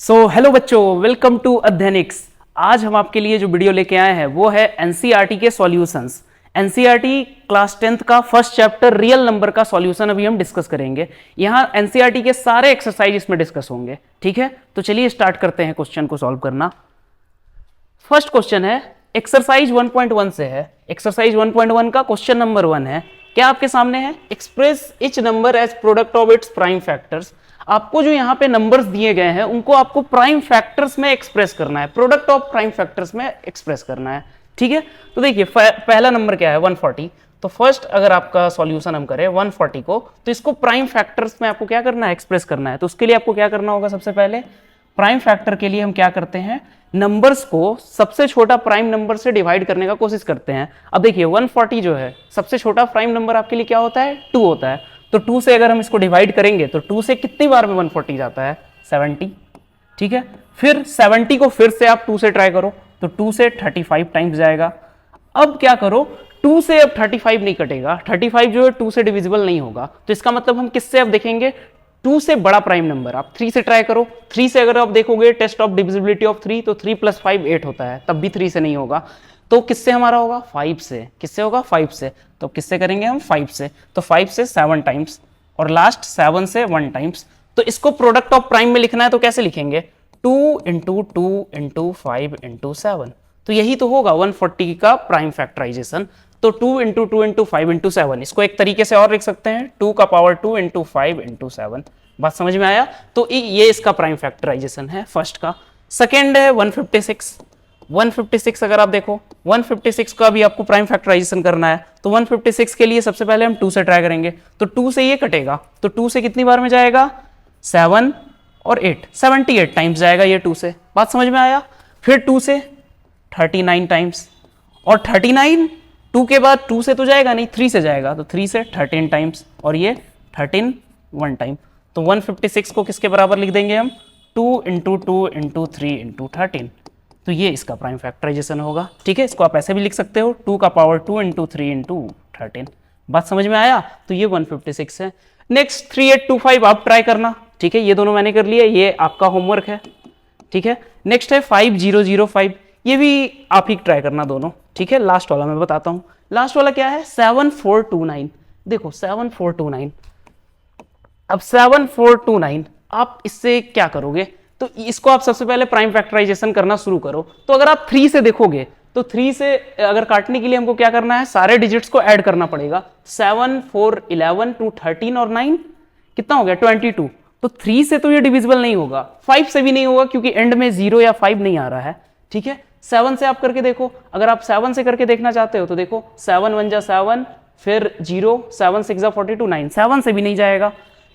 Hello बच्चों, welcome to अध्ययनिक्स। आज हम आपके लिए जो वीडियो लेके आए हैं वो है एनसीईआरटी के सॉल्यूशंस। एनसीईआरटी क्लास 10th का फर्स्ट चैप्टर रियल नंबर का सॉल्यूशन अभी हम डिस्कस करेंगे। यहाँ एनसीईआरटी के सारे एक्सरसाइज इसमें डिस्कस होंगे। ठीक है, तो चलिए स्टार्ट करते हैं क्वेश्चन को सॉल्व करना। फर्स्ट क्वेश्चन है एक्सरसाइज 1.1 से है। एक्सरसाइज 1.1 का क्वेश्चन नंबर 1 है। क्या आपके सामने है? Express each number as product of its prime factors. आपको जो यहाँ पे नंबर्स दिए गए हैं उनको आपको प्राइम फैक्टर्स में एक्सप्रेस करना है, प्रोडक्ट ऑफ प्राइम फैक्टर्स में एक्सप्रेस करना है। ठीक है, तो देखिए पहला नंबर क्या है 140। तो फर्स्ट अगर आपका सॉल्यूशन हम करें 140 को, तो इसको प्राइम फैक्टर्स में आपको क्या करना है? एक्सप्रेस करना है। तो उसके लिए आपको क्या करना होगा? सबसे पहले प्राइम फैक्टर के लिए हम क्या करते हैं, नंबर्स को सबसे छोटा प्राइम नंबर से डिवाइड करने का कोशिश करते हैं। अब देखिए 140 जो है सबसे छोटा प्राइम नंबर आपके लिए क्या होता है? 2 होता है। तो 2 से अगर हम इसको डिवाइड करेंगे तो 2 से कितनी बार में 140 जाता है? 70। ठीक है, फिर 70 को फिर से आप 2 से ट्राई करो तो 2 से 35 टाइम्स जाएगा। अब क्या करो, 2 से अब 35 नहीं कटेगा, 35 जो है 2 से डिविजिबल नहीं होगा। तो इसका मतलब हम किससे अब देखेंगे? 2 से बड़ा प्राइम नंबर। आप 3 से ट्राई करो। 3 से अगर आप देखोगे टेस्ट ऑफ डिविजिबिलिटी ऑफ 3, तो 3 + 5 8 होता है, तब भी 3 से नहीं होगा। तो किससे हमारा होगा? 5 से। किससे होगा? 5 से। तो किससे करेंगे हम? 5 से। तो 5 से 7 टाइम्स और लास्ट 7 से 1 टाइम्स। तो इसको प्रोडक्ट ऑफ प्राइम में लिखना है तो कैसे लिखेंगे? 2 × 2 × 5 × 7। तो यही तो होगा 140 का प्राइम फैक्टराइजेशन। तो 2 × 2 × 5 × 7, इसको एक तरीके से और लिख सकते हैं 2 का पावर 2 × 5 × 7। बात समझ में आया? तो ये इसका प्राइम फैक्टराइजेशन है फर्स्ट का। सेकेंड है 156। 156 अगर आप देखो 156 का भी आपको प्राइम फैक्टराइजेशन करना है। तो 156 के लिए सबसे पहले हम 2 से ट्राई करेंगे। तो 2 से ये कटेगा, तो 2 से कितनी बार में जाएगा? 7 और 8, 78 टाइम्स जाएगा ये 2 से। बात समझ में आया? फिर 2 से 39 टाइम्स, और 39 2 के बाद 2 से तो जाएगा नहीं, 3 से जाएगा। तो 3 से 13 टाइम्स, और ये 13 1 टाइम। तो 156 को किसके बराबर लिख देंगे हम? 2 × 2 × 3 × 13। तो ये इसका प्राइम फैक्टराइजेशन होगा। ठीक है, इसको आप ऐसे भी लिख सकते हो 2 का पावर 2 × 3 × 13। बात समझ में आया? तो ये 156 है। नेक्स्ट 3825 आप ट्राई करना। ठीक है, ये दोनों मैंने कर लिए, ये आपका होमवर्क है। ठीक है, नेक्स्ट है 5005। ये भी आप ही ट्राई करना दोनों। ठीक है, लास्ट वाला मैं बताता हूं। लास्ट वाला क्या है? 7429। देखो 7429। अब 7429 आप इससे क्या करोगे? तो इसको आप सबसे पहले प्राइम फैक्टराइजेशन करना शुरू करो। तो अगर आप 3 से देखोगे तो 3 से अगर काटने के लिए हमको क्या करना है? सारे डिजिट्स को ऐड करना पड़ेगा। 7 4 11 2 13 और 9 कितना हो गया? 22। तो 3 से तो ये डिविजिबल नहीं होगा, 5 से भी नहीं होगा क्योंकि एंड में 0 या 5 नहीं आ रहा है। ठीक है, 7 से आप करके देखो। अगर आप 7 से करके देखना चाहते हो तो देखो 7 1 = 7, फिर 0, 7 6 = 42, 9। 7 से भी नहीं जाएगा,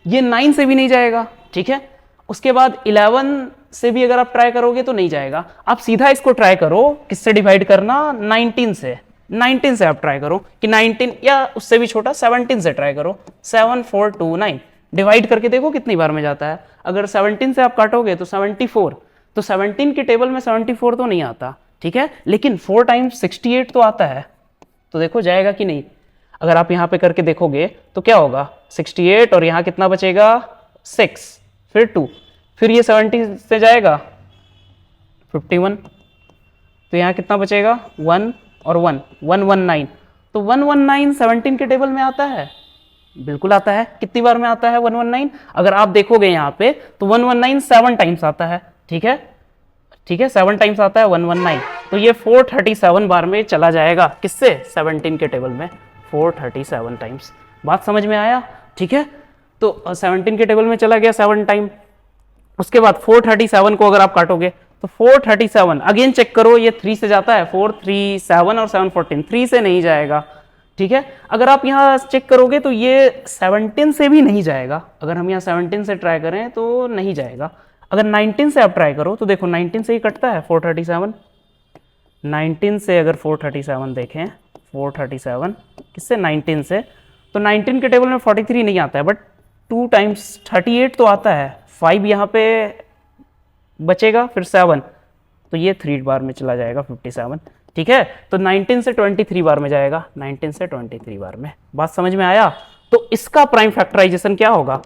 ये 9 से भी नहीं जाएगा। ठीक है, उसके बाद 11 से भी अगर आप ट्राई करोगे तो नहीं जाएगा। आप सीधा इसको ट्राई करो, किससे डिवाइड करना? 19 से। 19 से आप ट्राई करो कि 19 या उससे भी छोटा 17 से ट्राई करो। 7429 डिवाइड करके देखो कितनी बार में जाता है। अगर 17 से आप काटोगे तो 74। तो 17 के टेबल में 74 तो नहीं आता। ठीक है, लेकिन 4 टाइम्स 68 तो आता है। तो देखो जाएगा कि नहीं। अगर आप यहां पे करके देखोगे तो क्या होगा? 68 और यहां कितना बचेगा? 6, फिर 2, फिर ये 70 से जाएगा 51। तो यहां कितना बचेगा? 1 और 1, 119। तो 119 17 के टेबल में आता है? बिल्कुल आता है। कितनी बार में आता है 119? अगर आप देखोगे यहां पे तो 119 7 टाइम्स आता है। ठीक है, ठीक है, 7 टाइम्स आता है 119। तो ये 437 बार में चला जाएगा। किससे? 17 के टेबल में 437 टाइम्स। बात समझ में आया? ठीक है, तो 17 के टेबल में चला गया 7 टाइम। उसके बाद 437 को अगर आप काटोगे तो 437 अगेन चेक करो, ये 3 से जाता है? 4 3 7 और 7 14, 3 से नहीं जाएगा। ठीक है, अगर आप यहाँ चेक करोगे तो ये 17 से भी नहीं जाएगा। अगर हम यहाँ 17 से ट्राई करें तो नहीं जाएगा। अगर 19 से आप ट्राई करो तो देखो 19 से ही कटता है 437। 19 से अगर 437 देखें, 437 किससे? 19 से। तो 19 के टेबल में 43 नहीं आता है, बट 2 टाइम्स 38 तो आता है। 5 यहाँ पे बचेगा, फिर 7, तो ये 3 बार में चला जाएगा 57। ठीक है, तो 19 से 23 बार में जाएगा, 19 से 23 बार में। बात समझ में आया? तो इसका प्राइम फैक्टराइजेशन क्या होगा?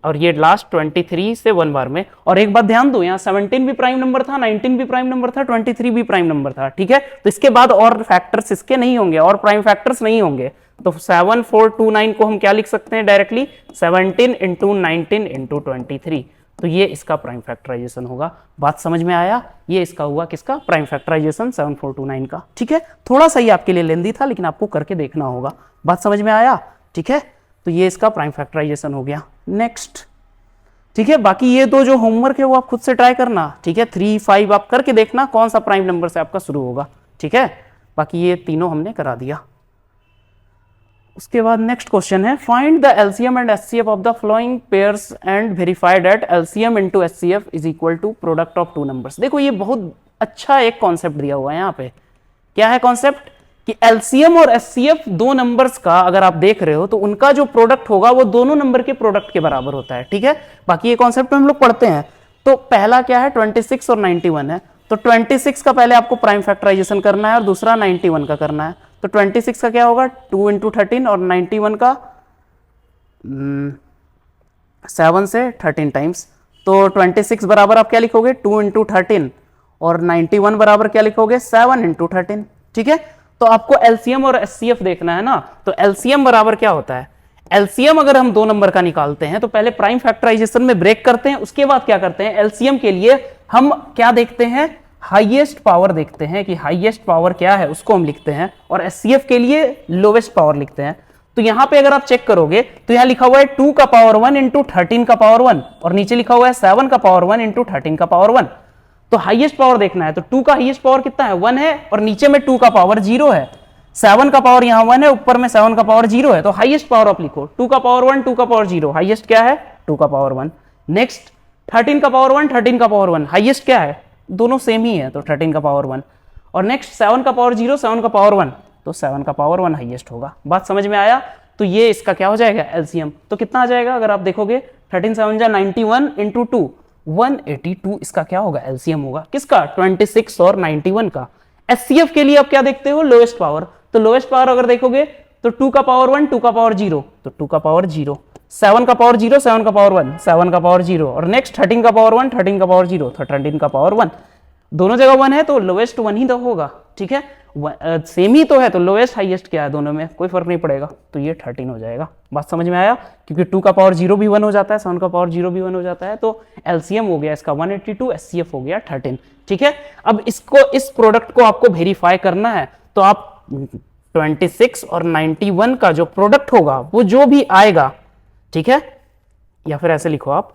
और ये लास्ट 23 से 1 बार में। और एक बात ध्यान दो, यहाँ 17 भी प्राइम नंबर था, 19 भी प्राइम नंबर था, 23 भी प्राइम नंबर था, ठीक है। तो इसके बाद और फैक्टर्स इसके नहीं होंगे, और प्राइम फैक्टर्स नहीं होंगे। तो 7429 को हम क्या लिख सकते हैं डायरेक्टली, 17 इंटू 19 इंटू 23। तो ये इसका प्राइम फैक्टराइजेशन होगा। बात समझ में आया, ये इसका हुआ किसका, प्राइम फैक्टराइजेशन 7429 का, ठीक है। थोड़ा सा ही आपके लिए लेंदी था, लेकिन आपको करके देखना होगा। बात समझ में आया, ठीक है। तो ये इसका प्राइम फैक्टराइजेशन हो गया। नेक्स्ट, ठीक है। बाकी ये दो जो होमवर्क है वो आप खुद से ट्राई करना, ठीक है। 3, 5 आप करके देखना कौन सा प्राइम नंबर से आपका शुरू होगा, ठीक है। बाकी ये तीनों हमने करा दिया। उसके बाद नेक्स्ट क्वेश्चन है, find the LCM and HCF of the following pairs and verify that LCM into HCF is equal to product of two numbers. देखो ये बहुत अच्छा एक कॉन्सेप्ट दिया हुआ है यहाँ पे। क्या है कॉन्सेप्ट, कि एलसीएम और एचसीएफ दो नंबर्स का अगर आप देख रहे हो तो उनका जो प्रोडक्ट होगा वो दोनों नंबर के प्रोडक्ट के बराबर होता है, ठीक है। बाकी ये कॉन्सेप्ट हम लोग पढ़ते हैं। तो पहला क्या है, 26 और 91 है। तो 26 का पहले आपको प्राइम फैक्टराइजेशन करना है और दूसरा 91 का करना है। तो 26 का क्या होगा, 2 इंटू 13, और 91 का 7 से 13 टाइम्स। तो 26 बराबर आप क्या लिखोगे, 2 इंटू 13, और 91 बराबर क्या लिखोगे, 7 इंटू 13, ठीक है। तो आपको एलसीएम और एचसीएफ देखना है ना। तो एलसीएम बराबर क्या होता है, एलसीएम अगर हम दो नंबर का निकालते हैं तो पहले प्राइम फैक्टराइजेशन में ब्रेक करते हैं, उसके बाद क्या करते हैं, एलसीएम के लिए हम क्या देखते हैं, हाईएस्ट पावर देखते हैं कि हाईएस्ट पावर क्या है उसको हम लिखते हैं, और एचसीएफ के लिए लोवेस्ट पावर लिखते हैं। तो यहां पे अगर आप चेक करोगे तो यहां लिखा हुआ है 2 का पावर 1 इंटू 13 का पावर 1, और नीचे लिखा हुआ है 7 का पावर 1 इंटू 13 का पावर 1। तो हाईएस्ट पावर देखना है, तो 2 का हाईएस्ट पावर कितना है, 1 है, और नीचे में 2 का पावर 0 है। 7 का पावर यहां 1 है, ऊपर में 7 का पावर 0 है। तो हाईएस्ट पावर आप लिखो 2 का पावर 1, 2 का पावर 0, हाईएस्ट क्या है, 2 का पावर 1। नेक्स्ट 13 का पावर 1, 13 का पावर 1, हाईएस्ट क्या है, दोनों सेम ही है, तो 13 का पावर 1। और नेक्स्ट 7 का पावर 0, 7 का पावर 1, तो 7 का पावर 1 हाईएस्ट होगा। बात समझ में आया। तो ये इसका क्या हो जाएगा, एलसीएम। तो कितना आ जाएगा, अगर आप देखोगे 13 7 जा 91 इंटू 2, 182 इसका क्या होगा, एलसीएम होगा किसका, 26 और 91 का। एचसीएफ के लिए आप क्या देखते हो, लोएस्ट पावर। तो लोएस्ट पावर अगर देखोगे तो 2 का पावर 1, 2 का पावर 0, तो 2 का पावर 0, 7 का पावर 0, 7 का पावर 1, 7 का पावर 0, और नेक्स्ट 13 का पावर 1, 13 का पावर 0, तो 13 का पावर 1। दोनों जगह 1 है तो लोएस्ट 1 ही तो होगा, ठीक है। सेम ही तो है, तो लोएस्ट हाईएस्ट क्या है, दोनों में कोई फर्क नहीं पड़ेगा, तो ये 13 हो जाएगा। बात समझ में आया, क्योंकि 2 का पावर 0 भी 1 हो जाता है, 7 का पावर 0 भी 1 हो जाता है। तो एलसीएम हो गया इसका 182, एचसीएफ हो गया 13, ठीक है। अब इसको, इस प्रोडक्ट को आपको वेरीफाई करना है, तो आप 26 और 91 का जो प्रोडक्ट होगा वो जो भी आएगा, ठीक है, या फिर ऐसे लिखो आप।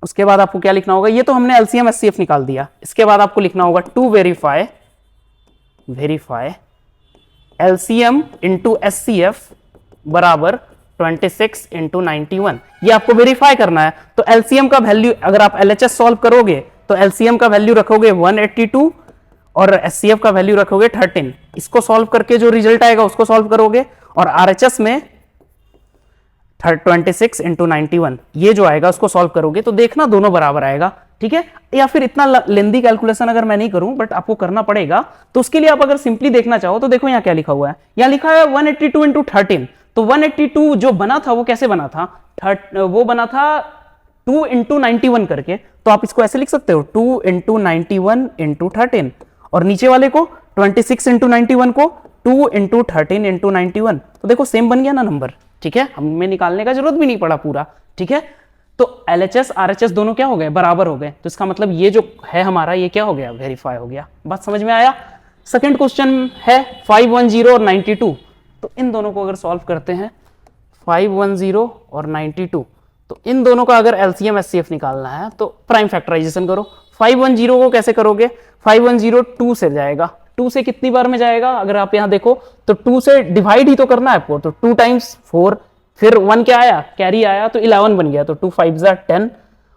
उसके बाद आपको क्या लिखना होगा, ये तो हमने एलसीएम एचसीएफ निकाल दिया। इसके बाद आपको लिखना होगा to verify LCM into HCF बराबर 26 इंटू 91। ये आपको वेरीफाई करना है। तो एलसीएम का वैल्यू अगर आप एलएचएस सॉल्व करोगे तो एलसीएम का वैल्यू रखोगे 182 और एचसीएफ का वैल्यू रखोगे 13। इसको सॉल्व करके जो रिजल्ट आएगा उसको सॉल्व करोगे, और आरएचएस में 26 इंटू 91 ये जो आएगा उसको सॉल्व करोगे, तो देखना दोनों बराबर आएगा, ठीक है। या फिर इतना लेंदी कैलकुलेशन अगर मैं नहीं करूं, बट आपको करना पड़ेगा, तो उसके लिए आप अगर सिंपली देखना चाहो तो देखो यहाँ क्या लिखा हुआ है, यहाँ लिखा है 182 इंटू 13। तो 182 जो बना था वो कैसे बना था, वो बना था 2 इंटू 91 करके। तो आप इसको ऐसे लिख सकते हो 2 इंटू 91 इंटू 13, और नीचे वाले को 26 इंटू 91 को 2 इंटू 13 इंटू 91। तो देखो सेम बन गया ना नंबर, ठीक है, हमें निकालने का जरूरत भी नहीं पड़ा पूरा, ठीक है। तो एलएचएस आरएचएस दोनों क्या हो गए, बराबर हो गए। तो इसका मतलब ये जो है हमारा, ये क्या हो गया, वेरीफाई हो गया। बात समझ में आया। सेकंड क्वेश्चन है 510 और 92। तो इन दोनों को अगर सॉल्व करते हैं, 510 और 92, तो इन दोनों का अगर एलसीएम एचसीएफ निकालना है तो प्राइम फैक्टराइजेशन करो। 510 को कैसे करोगे, 510 2 से जाएगा, 2 से कितनी बार में जाएगा, अगर आप यहां देखो तो 2 से डिवाइड ही तो करना है आपको। तो 2 टाइम्स 4, फिर 1 क्या आया, कैरी आया, तो 11 बन गया, तो 2 5 जा 10,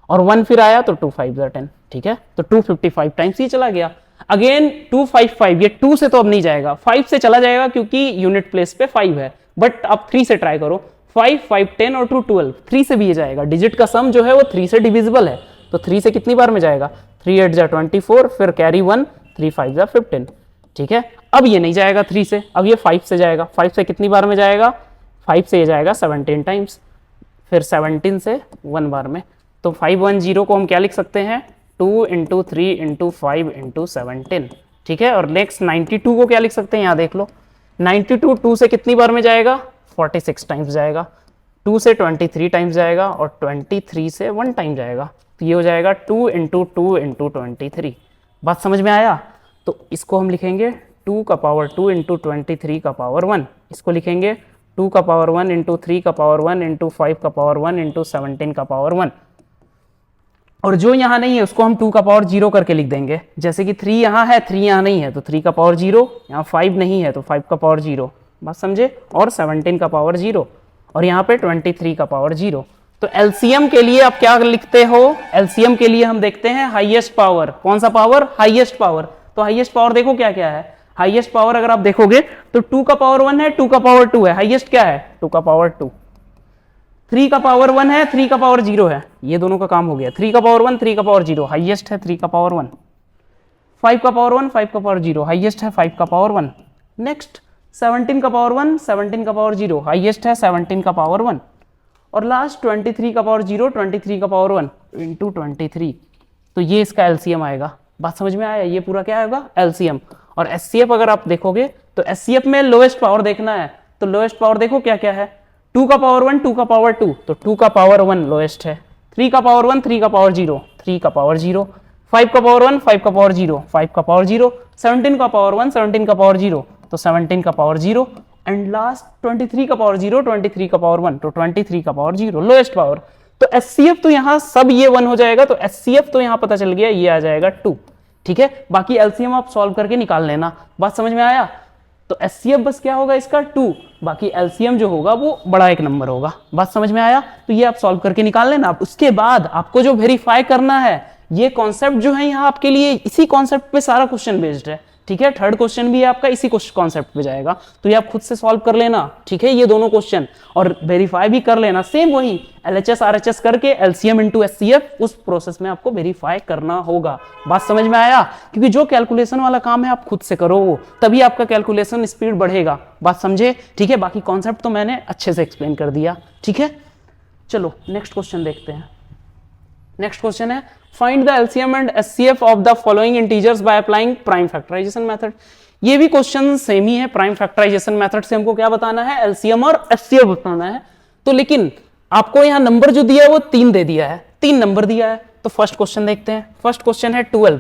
और 1 फिर आया तो 2 5 जा 10, ठीक है। तो 255 टाइम्स ही चला गया। अगेन 255, ये 2 से तो अब नहीं जाएगा, 5 से चला जाएगा क्योंकि यूनिट प्लेस पे 5 है। बट अब 3 से ट्राई करो, 5 5 10 और 2 12, 3 से भी ये जाएगा। डिजिट का सम जो है वो 3 से डिविजिबल है, तो 3 से कितनी बार में जाएगा, 3 8 जा 24, फिर कैरी 1, 3 5 जा 15, ठीक है। अब ये नहीं जाएगा 3 से, अब ये 5 से जाएगा। 5 से कितनी बार में जाएगा, 5 से ये जाएगा 17 टाइम्स, फिर 17 से 1 बार में, तो 510 को हम क्या लिख सकते हैं, 2 इंटू 3 इंटू 5 इंटू 17, ठीक है। और नेक्स्ट 92 को क्या लिख सकते हैं, यहाँ देख लो, 92 2 से कितनी बार में जाएगा, 46 टाइम्स जाएगा, 2 से 23 टाइम्स जाएगा और 23 से 1 टाइम जाएगा, तो ये हो जाएगा 2 इंटू 2 इंटू 23। बात समझ में आया? तो इसको हम लिखेंगे 2 का पावर 2 इंटू 23 का पावर 1, इसको लिखेंगे 2 का पावर 1 इंटू 3 का पावर 1 इंटू 5 का पावर 1 इंटू 17 का पावर 1। और जो यहाँ नहीं है उसको हम 2 का पावर 0 करके लिख देंगे, जैसे कि 3 यहाँ है, 3 यहाँ नहीं है तो 3 का पावर 0, यहाँ 5 नहीं है तो 5 का पावर 0, बात समझे, और 17 का पावर 0, और यहाँ पे 23 का पावर 0। तो एलसीएम के लिए आप क्या लिखते हो, एलसीएम के लिए हम देखते हैं हाईएस्ट पावर, कौन सा पावर, हाईएस्ट पावर। तो हाईएस्ट पावर देखो क्या क्या है, हाईएस्ट पावर अगर आप देखोगे तो 2 का पावर 1 है, 2 का पावर 2 है, हाईएस्ट क्या है, 2 का पावर 2, 3 का पावर 1 है, 3 का पावर 0 है, ये दोनों का काम हो गया, 3 का पावर 1 3 का पावर 0, हाईएस्ट है 3 का पावर 1, 5 का पावर 1 5 का पावर 0, हाईएस्ट है 5 का पावर 1। नेक्स्ट 17 का पावर 1 17 का पावर 0, हाईएस्ट है 17 का पावर 1। और लास्ट 23 का पावर 0 23 का पावर 1 इंटू 23, तो ये इसका एलसीएम आएगा। बात समझ में आया, ये पूरा क्या आएगा, एलसीएम। और एचसीएफ अगर आप देखोगे तो एचसीएफ में लोएस्ट पावर देखना है, तो लोएस्ट पावर देखो क्या क्या है, 2 का पावर 1 2 का पावर 2, तो 2 का पावर 1 लोएस्ट है, 3 का पावर 1 3 का पावर 0 3 का पावर 0, 5 का पावर 1 5 का पावर 0 5 का पावर 0, 17 का पावर 1 17 का पावर 0, तो 17 का पावर 0, एंड लास्ट 23 का पावर 0 23 का पावर 1, तो 23 का पावर 0 लोएस्ट पावर। तो एचसीएफ तो यहाँ सब ये 1 हो जाएगा, तो एचसीएफ तो यहाँ पता चल गया, ये आ जाएगा 2, ठीक है। बाकी एलसीएम आप सॉल्व करके निकाल लेना, बात समझ में आया। तो एचसीएफ बस क्या होगा इसका 2, बाकी एलसीएम जो होगा वो बड़ा एक नंबर होगा, बात समझ में आया। तो ये आप सॉल्व करके निकाल लेना। उसके बाद आपको जो वेरीफाई करना है, ये कॉन्सेप्ट जो है यहाँ आपके लिए, इसी कॉन्सेप्ट पे सारा क्वेश्चन बेस्ड है, ठीक है। थर्ड क्वेश्चन भी आपका इसी कॉन्सेप्ट पे जाएगा, तो ये आप खुद से सॉल्व कर लेना, ठीक है, ये दोनों क्वेश्चन, और वेरीफाई भी कर लेना, सेम वही एलएचएस आरएचएस करके एलसीएम इनटू एचसीएफ, उस प्रोसेस में आपको वेरीफाई करना होगा। बात समझ में आया? क्योंकि जो कैलकुलेशन वाला काम है आप खुद से करो, वो तभी आपका कैलकुलेशन स्पीड बढ़ेगा, बात समझे, ठीक है। बाकी कॉन्सेप्ट तो मैंने अच्छे से एक्सप्लेन कर दिया, ठीक है। चलो नेक्स्ट क्वेश्चन देखते हैं। नेक्स्ट क्वेश्चन है, find the LCM and HCF of the following integers by applying prime factorisation method. ये भी क्वेश्चन सेम ही है, प्राइम फैक्टराइजेशन मेथड से हमको क्या बताना है, एलसीएम और एचसीएफ बताना है। तो लेकिन आपको यहाँ नंबर जो दिया है वो 3 दे दिया है, 3 नंबर दिया है। तो फर्स्ट क्वेश्चन देखते हैं। फर्स्ट क्वेश्चन है 12,